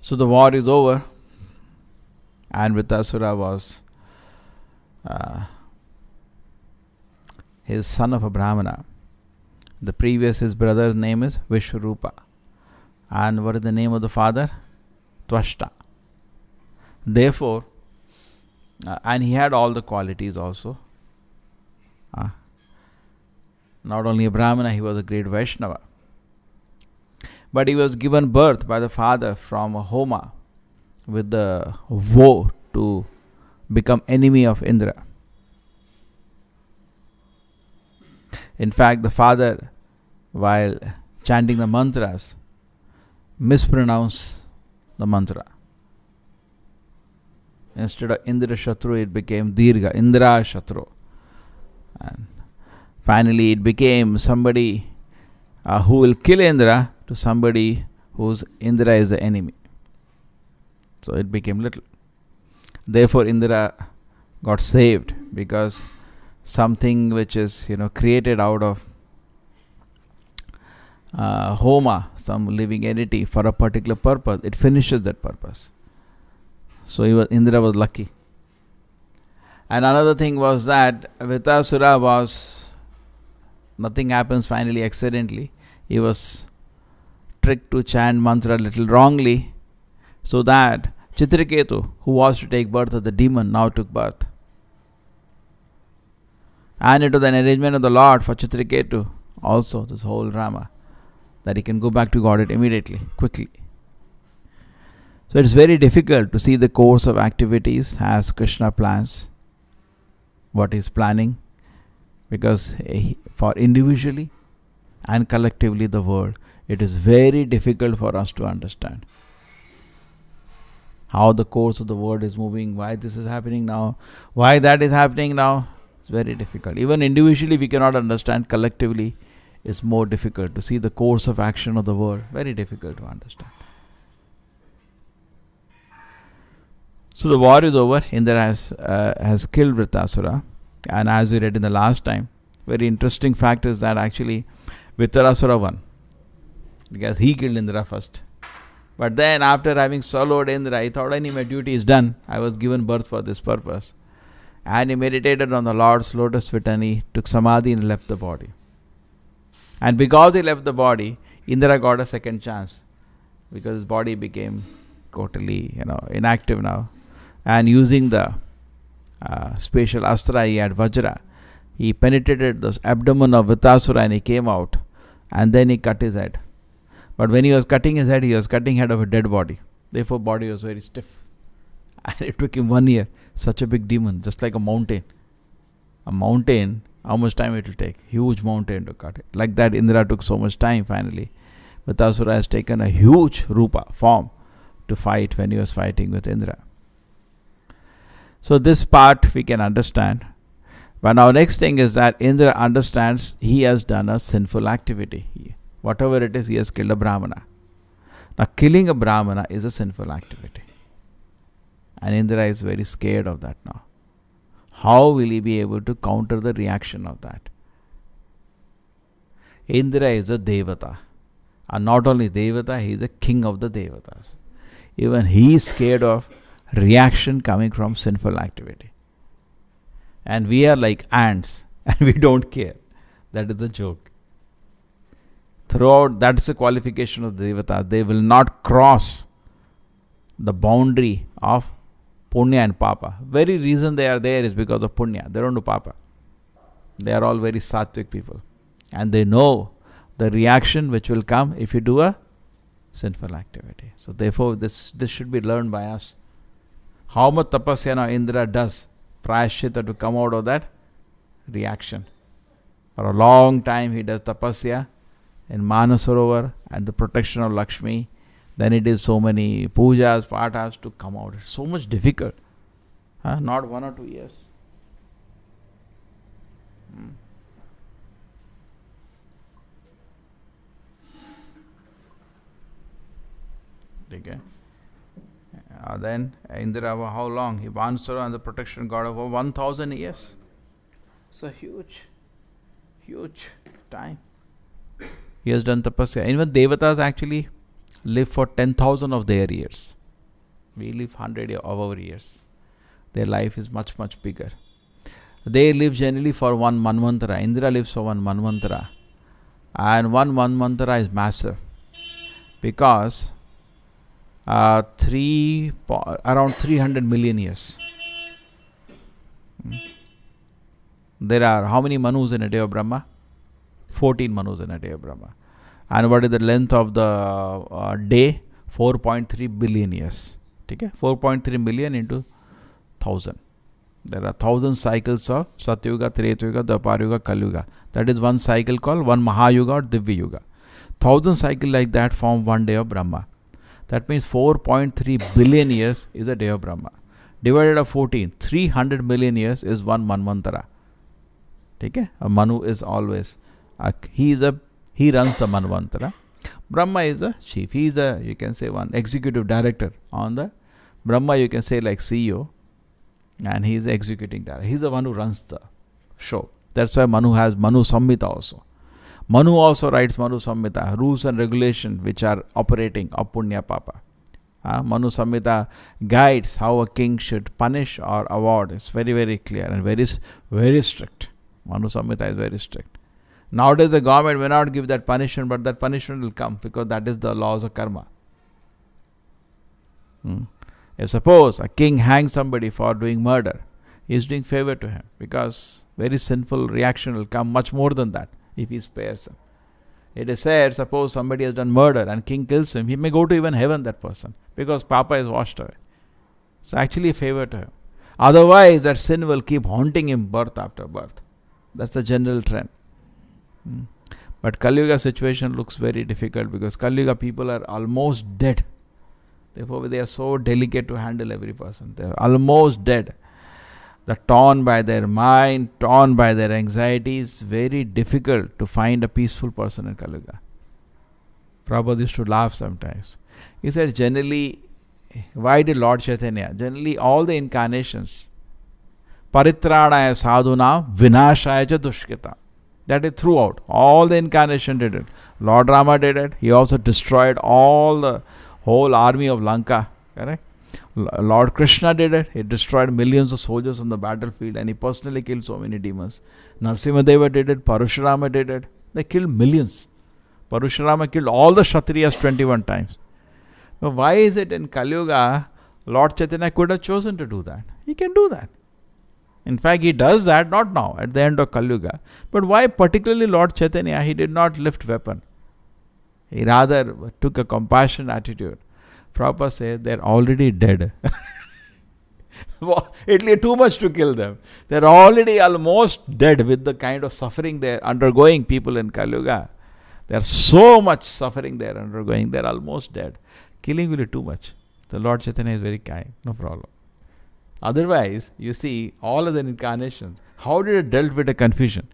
So the war is over, and Vritasura was his son of a Brahmana. The previous, his brother's name is Vishwarupa. And what is the name of the father? Tvashta. Therefore, and he had all the qualities also. Not only a Brahmana, he was a great Vaishnava. But he was given birth by the father from a Homa with the vow to become enemy of Indra. In fact, the father, while chanting the mantras, mispronounced the mantra. Instead of Indra Shatru, it became Dirgha, Indra Shatru. And finally, it became somebody who will kill Indra to somebody whose Indra is the enemy. So it became little. Therefore, Indra got saved, because something which is created out of Homa, some living entity for a particular purpose, it finishes that purpose. So Indra was lucky. And another thing was that Vritasura was, nothing happens finally accidentally. He was tricked to chant mantra a little wrongly, so that Chitraketu, who was to take birth of the demon, now took birth. And it was an arrangement of the Lord for Chitraketu also, this whole drama, that he can go back to Godhead immediately, quickly. So it's very difficult to see the course of activities as Krishna plans, what he is planning, because for individually and collectively the world, it is very difficult for us to understand how the course of the world is moving, why this is happening now, why that is happening now. It's very difficult. Even individually we cannot understand, collectively it's more difficult to see the course of action of the world. Very difficult to understand. So the war is over. Indra has killed Vritasura, and as we read in the last time, very interesting fact is that actually Vritarasura won, because he killed Indra first. But then after having swallowed Indra, he thought, my duty is done. I was given birth for this purpose. And he meditated on the Lord's lotus feet, and he took samadhi and left the body. And because he left the body, Indra got a second chance, because his body became totally inactive now. And using the special astra he had, Vajra, he penetrated the abdomen of Vritasura and he came out, and then he cut his head. But when he was cutting his head, he was cutting head of a dead body. Therefore, body was very stiff. And it took him 1 year. Such a big demon, just like a mountain. A mountain, how much time it will take? Huge mountain to cut it. Like that, Indra took so much time finally. Vritasura has taken a huge rupa, form, to fight when he was fighting with Indra. So this part we can understand. But now next thing is that Indra understands he has done a sinful activity. Whatever it is, he has killed a Brahmana. Now killing a Brahmana is a sinful activity. And Indra is very scared of that now. How will he be able to counter the reaction of that? Indra is a devata. And not only devata, he is the king of the devatas. Even he is scared of reaction coming from sinful activity. And we are like ants and we don't care. That is the joke. Throughout, that's the qualification of the devatas. They will not cross the boundary of punya and papa. Very reason they are there is because of punya. They don't do papa. They are all very sattvic people. And they know the reaction which will come if you do a sinful activity. So therefore, this should be learned by us. How much tapasya now Indra does, prayashita, to come out of that reaction. For a long time he does tapasya in Manasarovar and the protection of Lakshmi. Then it is so many pujas, pathas to come out. It's so much difficult. Not 1 or 2 years. Okay. Then Indra, how long? He Manasara and the protection god over 1,000 years. So huge time. He has done tapasya. Even devatas actually live for 10,000 of their years. We live 100 of our years. Their life is much, much bigger. They live generally for one manvantara. Indra lives for one manvantara. And one manvantara is massive. Because around 300 million years. There are how many manus in a day of Brahma? 14 manus in a day of Brahma. And what is the length of the day? 4.3 billion years. Okay? 4.3 million into 1000. There are 1000 cycles of Satyuga, Treta, Dwapara, Kali Yuga. That is one cycle called one Mahayuga or Divya Yuga. 1000 cycles like that form one day of Brahma. That means 4.3 billion years is a day of Brahma. Divided by 14, 300 million years is one Manvantara. Okay? A Manu is always, he runs the Manvantara. Brahma is a chief. He is you can say one executive director on the Brahma, you can say like CEO. And he is the executing director. He is the one who runs the show. That's why Manu has Manu Samhita also. Manu also writes Manu Samhita, rules and regulations which are operating of Punya Papa. Manu Samhita guides how a king should punish or award. It's very, very clear and very strict. Manu Samhita is very strict. Nowadays the government may not give that punishment, but that punishment will come because that is the laws of karma. If suppose a king hangs somebody for doing murder, he is doing favor to him because very sinful reaction will come much more than that if he spares him. It is said, suppose somebody has done murder and king kills him, he may go to even heaven, that person, because Papa is washed away. It's actually a favor to him. Otherwise, that sin will keep haunting him birth after birth. That's the general trend. But Kali Yuga situation looks very difficult because Kali Yuga people are almost dead. Therefore, they are so delicate to handle every person. They are almost dead. They're torn by their mind, torn by their anxieties. Very difficult to find a peaceful person in Kali Yuga. Prabhupada used to laugh sometimes. He said, generally, why did Lord Chaitanya? Generally, all the incarnations, Paritranaya sadhuna vinashaya cha dushkita. That is throughout. All the incarnation did it. Lord Rama did it. He also destroyed all the whole army of Lanka. Correct? Lord Krishna did it. He destroyed millions of soldiers on the battlefield and he personally killed so many demons. Narasimhadeva did it. Parashurama did it. They killed millions. Parashurama killed all the Kshatriyas 21 times. But why is it in Kali Yuga, Lord Chaitanya could have chosen to do that? He can do that. In fact, he does that, not now, at the end of Kali Yuga. But why particularly Lord Chaitanya, he did not lift weapon. He rather took a compassionate attitude. Prabhupada says they're already dead. It will be too much to kill them. They're already almost dead with the kind of suffering they're undergoing, people in Kali Yuga. There's so much suffering they're undergoing, they're almost dead. Killing will be too much. The Lord Chaitanya is very kind, no problem. Otherwise, you see, all other incarnations, how did it dealt with the confusion?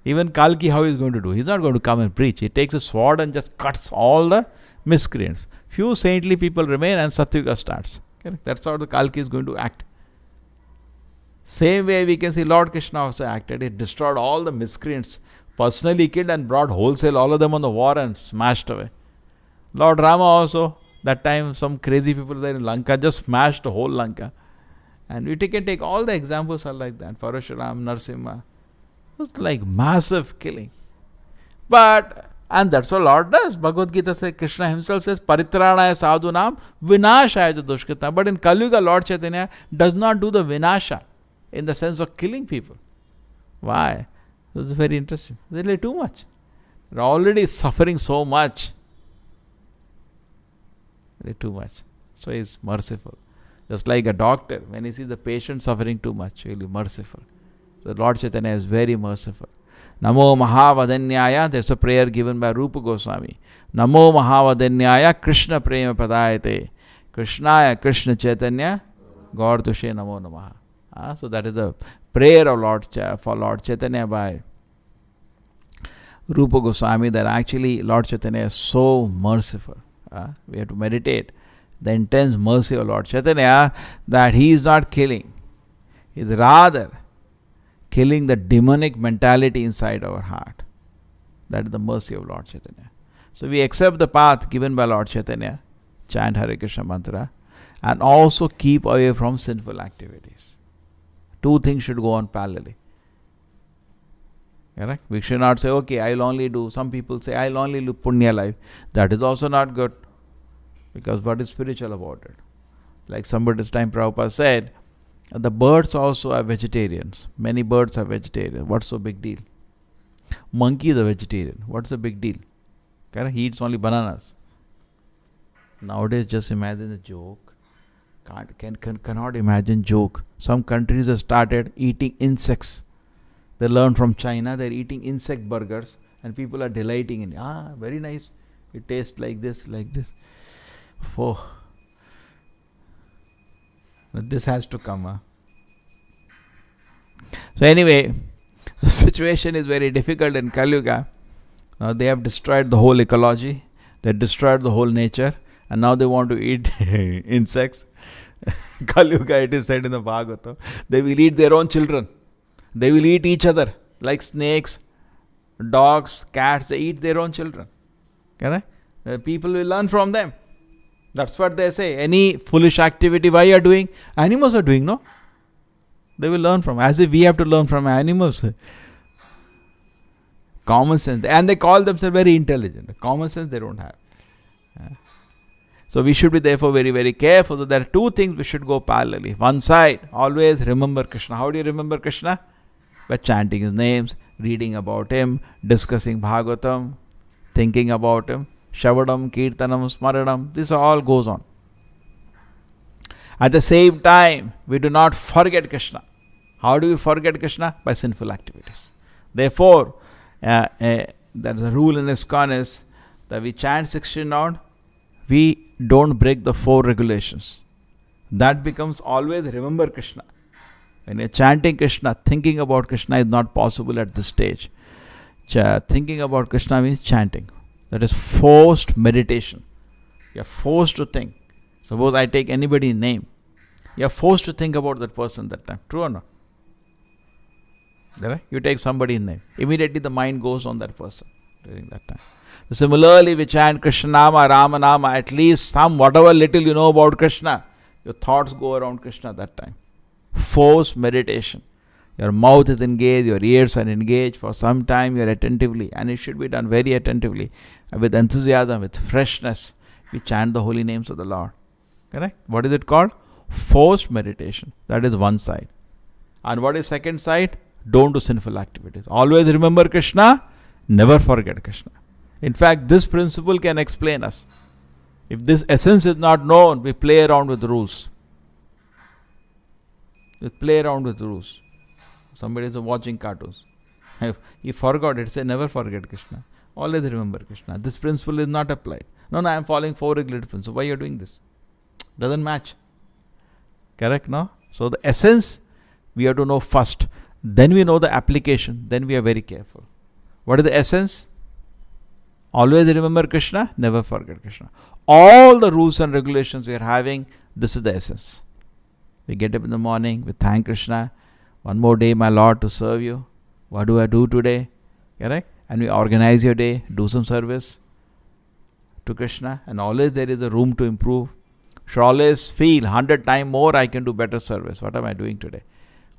Even Kalki, how is going to do? He's not going to come and preach. He takes a sword and just cuts all the miscreants. Few saintly people remain and Satyuga starts. Okay? That's how the Kalki is going to act. Same way we can see Lord Krishna also acted. He destroyed all the miscreants, personally killed and brought wholesale all of them on the war and smashed away. Lord Rama also, that time some crazy people there in Lanka just smashed the whole Lanka. And we can take all the examples are like that. Parashuram, Narasimha. It was like massive killing. And that's what Lord does. Bhagavad Gita says, Krishna himself says, Paritranaya sadhunam vinashaya dushkrita. But in Kali Yuga, Lord Chaitanya does not do the vinasha in the sense of killing people. Why? This is very interesting. They're really too much. They're already suffering so much. Really too much. So he's merciful. Just like a doctor, when he sees the patient suffering too much, he'll be merciful. So Lord Chaitanya is very merciful. Namo Mahavadanyaya, there's a prayer given by Rupa Goswami. Namo Mahavadanyaya Krishna Prema Padayate. Krishnaya Krishna Chaitanya Gaur Tushe Namo Namaha. So that is a prayer of for Lord Chaitanya by Rupa Goswami, that actually Lord Chaitanya is so merciful. We have to meditate the intense mercy of Lord Chaitanya, that he is not killing. He is rather killing the demonic mentality inside our heart. That is the mercy of Lord Chaitanya. So we accept the path given by Lord Chaitanya, chant Hare Krishna mantra, and also keep away from sinful activities. Two things should go on parallelly. Correct? We should not say, okay, I'll only do, some people say, I'll only do punya life. That is also not good. Because what is spiritual about it? Like somebody's time Prabhupada said, the birds also are vegetarians. Many birds are vegetarian. What's so big deal? Monkey is a vegetarian. What's the big deal? Correct? He eats only bananas. Nowadays, just imagine a joke. Cannot imagine joke. Some countries have started eating insects. They learn from China. They're eating insect burgers, and people are delighting in it. Very nice. It tastes like this, like this. Oh, this has to come. So anyway, the situation is very difficult in Kali Yuga. Now they have destroyed the whole ecology. They destroyed the whole nature, and now they want to eat insects. Kali Yuga, it is said in the Bhagavatam, they will eat their own children. They will eat each other like snakes, dogs, cats. They eat their own children. Correct? The people will learn from them. That's what they say. Any foolish activity, why you are doing? Animals are doing, no? They will learn from. As if we have to learn from animals. Common sense. And they call themselves very intelligent. Common sense they don't have. So we should be therefore very, very careful. So there are two things we should go parallelly. One side, always remember Krishna. How do you remember Krishna? By chanting his names, reading about him, discussing Bhagavatam, thinking about him. Shavadam, Kirtanam, Smaranam, this all goes on. At the same time, we do not forget Krishna. How do we forget Krishna? By sinful activities. Therefore, there is a rule in ISKCON is that we chant 16 rounds, we don't break the 4 regulations. That becomes always remember Krishna. When you're chanting Krishna, thinking about Krishna is not possible at this stage. Thinking about Krishna means chanting. That is forced meditation. You are forced to think. Suppose I take anybody's name. You are forced to think about that person that time. True or not? Right? You take somebody's name. Immediately the mind goes on that person during that time. Similarly, we chant Krishna Nama, Rama Nama. At least whatever little you know about Krishna, your thoughts go around Krishna that time. Forced meditation. Your mouth is engaged, your ears are engaged. For some time you are attentively, and it should be done very attentively, with enthusiasm, with freshness. We chant the holy names of the Lord. Correct? What is it called? Forced meditation. That is one side. And what is second side? Don't do sinful activities. Always remember Krishna, never forget Krishna. In fact, this principle can explain us. If this essence is not known, we play around with rules. We play around with rules. Somebody is watching cartoons. He forgot it. Say never forget Krishna. Always remember Krishna. This principle is not applied. No, I am following 4 regulated principles. Why are you doing this? Doesn't match. Correct, no? So the essence we have to know first. Then we know the application. Then we are very careful. What is the essence? Always remember Krishna. Never forget Krishna. All the rules and regulations we are having, this is the essence. We get up in the morning. We thank Krishna. One more day, my Lord, to serve you. What do I do today? Correct? And we organize your day, do some service to Krishna, and always there is a room to improve. Should always feel 100 times more I can do better service. What am I doing today?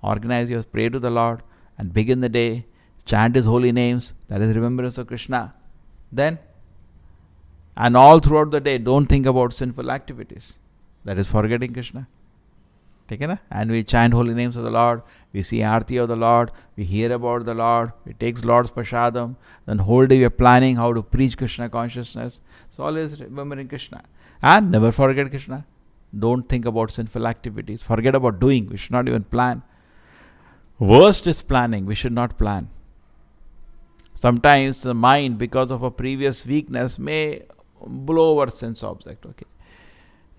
Organize your pray to the Lord and begin the day. Chant his holy names. That is remembrance of Krishna. Then, and all throughout the day, don't think about sinful activities. That is forgetting Krishna. And we chant holy names of the Lord, we see Aarti of the Lord, we hear about the Lord, we take Lord's Prashadam, then whole day we are planning how to preach Krishna consciousness. So always remembering Krishna. And never forget Krishna. Don't think about sinful activities. Forget about doing. We should not even plan. Worst is planning. We should not plan. Sometimes the mind, because of a previous weakness, may blow over sense object. Okay.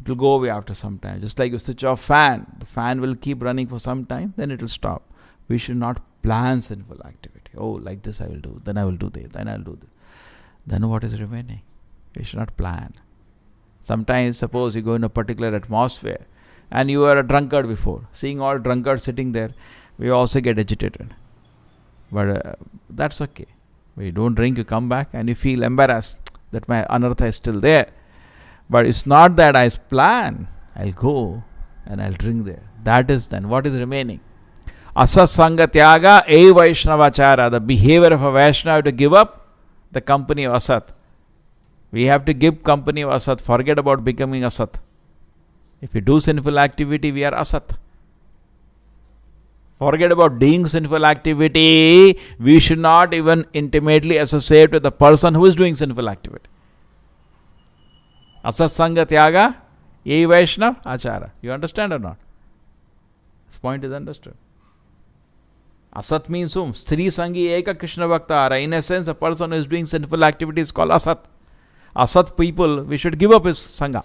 It will go away after some time. Just like you switch off fan, the fan will keep running for some time, then it will stop. We should not plan sinful activity. Oh, like this I will do, then I will do this, then I will do this. Then what is remaining? We should not plan. Sometimes, suppose you go in a particular atmosphere and you were a drunkard before. Seeing all drunkards sitting there, we also get agitated. But that's okay. When you don't drink, you come back and you feel embarrassed that my anartha is still there. But it's not that I plan. I'll go and I'll drink there. That is then what is remaining. Asat Sangha Tyaga E Vaishnavachara. The behavior of a Vaishnava to give up the company of Asat. We have to give company of Asat. Forget about becoming Asat. If we do sinful activity, we are Asat. Forget about doing sinful activity. We should not even intimately associate with the person who is doing sinful activity. Asat Sangha Tyaga E Vaishnav Achara. You understand or not? This point is understood. Asat means whom? Stri Sangi Eka Krishna Bhaktara. In a sense, a person who is doing sinful activity is called Asat. Asat people, we should give up his Sangha.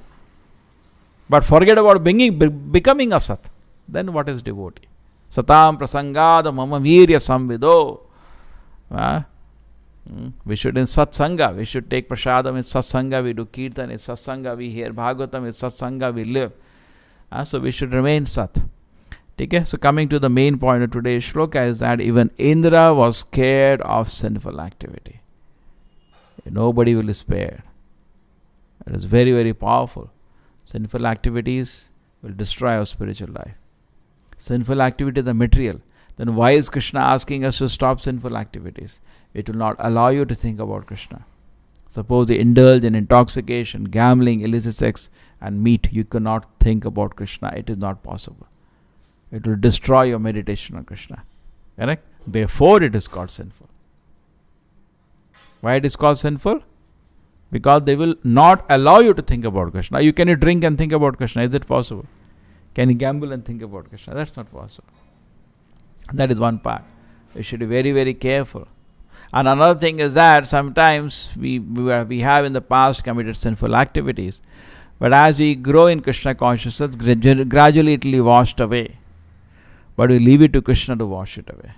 But forget about becoming Asat. Then what is devotee? Satam Prasangada Mama Virya Samvido. We should in Satsanga, we should take Prasadam in Satsanga, we do Kirtan in Satsanga, we hear Bhagavatam in Satsanga, we live. So we should remain Sat. Okay? So coming to the main point of today's shloka is that even Indra was scared of sinful activity. Nobody will be spared. It is very, very powerful. Sinful activities will destroy our spiritual life. Sinful activity is the material. Then why is Krishna asking us to stop sinful activities? It will not allow you to think about Krishna. Suppose you indulge in intoxication, gambling, illicit sex and meat. You cannot think about Krishna. It is not possible. It will destroy your meditation on Krishna. Correct? Therefore it is called sinful. Why it is called sinful? Because they will not allow you to think about Krishna. Can you drink and think about Krishna? Is it possible? Can you gamble and think about Krishna? That's not possible. That is one part. We should be very, very careful. And another thing is that sometimes we have in the past committed sinful activities. But as we grow in Krishna consciousness, gradually it will be washed away. But we leave it to Krishna to wash it away.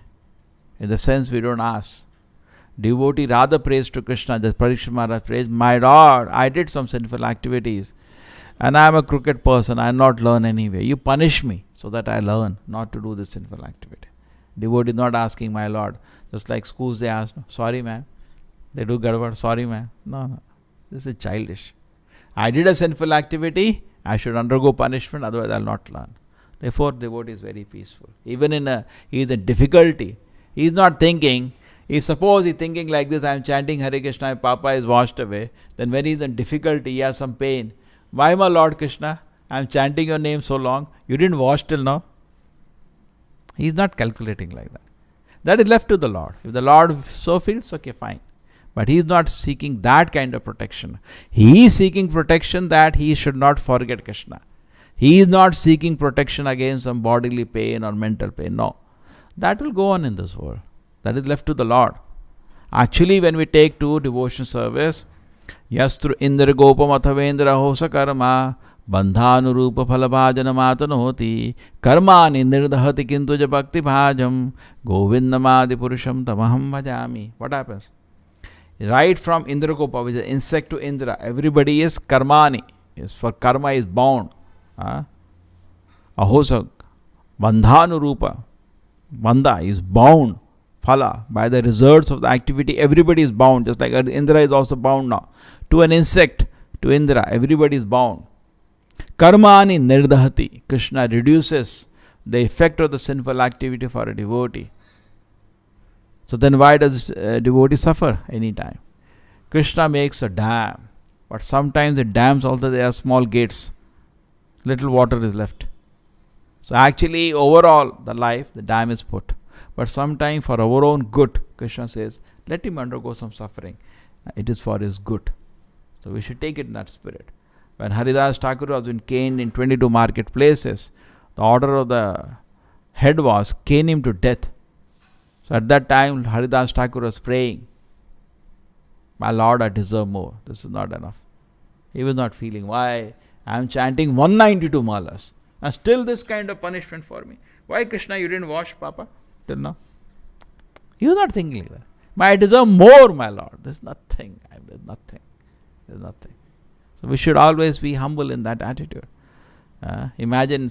In the sense we don't ask. Devotee rather prays to Krishna, just Parikshit Maharaj prays, my Lord, I did some sinful activities and I am a crooked person, I will not learn anyway. You punish me so that I learn not to do this sinful activity. Devotee is not asking, my Lord. Just like schools, they ask, sorry ma'am. They do gadwad, sorry ma'am. No. This is childish. I did a sinful activity, I should undergo punishment, otherwise I will not learn. Therefore, devotee is very peaceful. Even he is in difficulty. He is not thinking, if suppose he is thinking like this, I am chanting Hare Krishna, Papa is washed away, then when he is in difficulty, he has some pain. Why my Lord Krishna? I am chanting your name so long, you didn't wash till now. He is not calculating like that. That is left to the Lord. If the Lord so feels, okay, fine. But he is not seeking that kind of protection. He is seeking protection that he should not forget Krishna. He is not seeking protection against some bodily pain or mental pain. No. That will go on in this world. That is left to the Lord. Actually, when we take to devotion service, Yastru Indra Gopam Athavendra Hosa Karma Bandhanurupa Phalabhajana Matanoti Karmani Nirdahati Kintuja Bhakti Bhajam Govindamadi Purusham Tamaham Bhajami. What happens? Right from Indra Gopa, which is insect to Indra, everybody is Karmani. Yes, for karma is bound. Ahosa Bandhanurupa. Bandha is bound. Phala, by the results of the activity, everybody is bound. Just like Indra is also bound now. To an insect, to Indra, everybody is bound. Karmani nirdahati. Krishna reduces the effect of the sinful activity for a devotee. So then why does a devotee suffer anytime? Krishna makes a dam. But sometimes the dams also, there are small gates. Little water is left. So actually overall the life, the dam is put. But sometimes for our own good, Krishna says, let him undergo some suffering. It is for his good. So we should take it in that spirit. When Haridas Thakur was been caned in 22 marketplaces, the order of the head was cane him to death. So at that time, Haridas Thakur was praying, my Lord, I deserve more. This is not enough. He was not feeling, why? I am chanting 192 malas. And still this kind of punishment for me. Why, Krishna, you didn't wash, Papa, till now? He was not thinking like that. I deserve more, my Lord. There's nothing. There's nothing. There's nothing. So we should always be humble in that attitude. Imagine,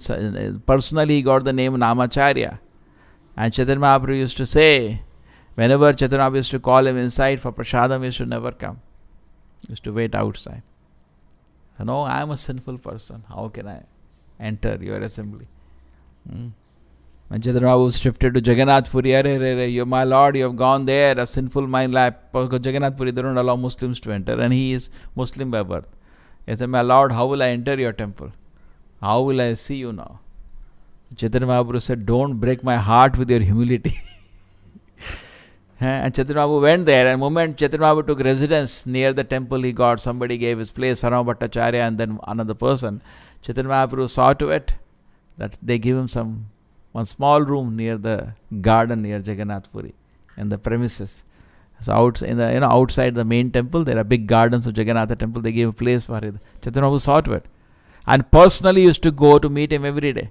personally he got the name Namacharya. And Chaitanya Mahaprabhu used to say, whenever Chaitanya Mahaprabhu used to call him inside for prasadam, he used to never come. He used to wait outside. So, no, I am a sinful person. How can I enter your assembly. When Chaitanya Mahaprabhu shifted to Jagannath Puri, you're my Lord, you have gone there, a sinful mind lap. Because Jagannath Puri, they don't allow Muslims to enter, and he is Muslim by birth. He said, my Lord, how will I enter your temple? How will I see you now? Chaitanya Mahaprabhu said, don't break my heart with your humility. And Chaitanya Mahaprabhu went there, and the moment Chaitanya Mahaprabhu took residence near the temple, he got, somebody gave his place, Sarama Bhattacharya and then another person. Chaitanya Mahaprabhu saw to it that they give him one small room near the garden near Jagannath Puri, in the premises. So outside the main temple, there are big gardens of Jagannatha temple. They gave a place for it. Chaitanya Mahaprabhu saw to it, and personally used to go to meet him every day.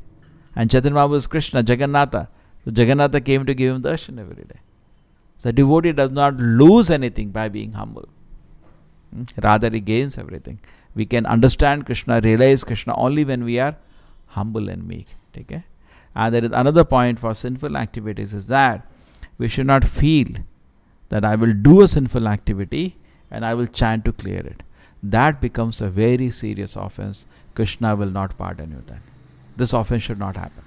And Chaitanya Mahaprabhu is Krishna, Jagannatha. So Jagannatha came to give him darshan every day. So devotee does not lose anything by being humble. Rather, he gains everything. We can understand Krishna, realize Krishna only when we are humble and meek. Okay? And there is another point for sinful activities is that we should not feel that I will do a sinful activity and I will chant to clear it. That becomes a very serious offense. Krishna will not pardon you then. This offense should not happen.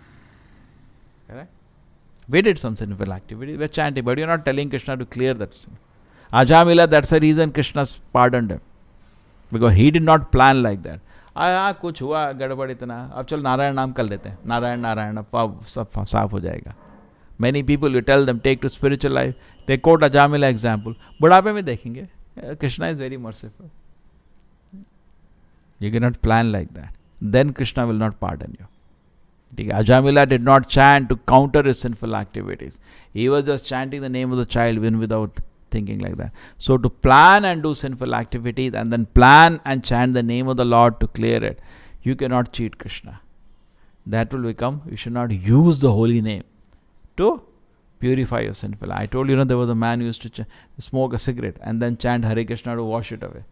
Correct? We did some sinful activity, we are chanting, but you are not telling Krishna to clear that sin. Ajamila, that's the reason Krishna pardoned him. Because he did not plan like that. कुछ हुआ गड़बड़ इतना, अब चल नारायण नाम कर लेते हैं, नारायण नारायण, अब सब साफ हो जाएगा. Many people, you tell them, take to spiritual life, they quote Ajamila example. बुढ़ापे में देखेंगे, Krishna is very merciful. You cannot plan like that. Then Krishna will not pardon you. Ajamila did not chant to counter his sinful activities. He was just chanting the name of the child without thinking like that. So to plan and do sinful activities and then plan and chant the name of the Lord to clear it, you cannot cheat Krishna. That will become, you should not use the holy name to purify your sinful. I told you, there was a man who used to smoke a cigarette and then chant Hare Krishna to wash it away.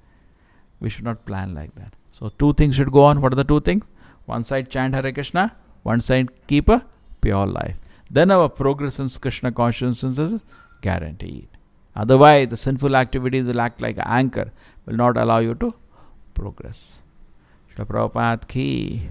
We should not plan like that. So two things should go on. What are the two things? One side chant Hare Krishna, one side keep a pure life. Then our progress in Krishna consciousness is guaranteed. Otherwise, the sinful activities will act like an anchor, will not allow you to progress. Srila Prabhupada ki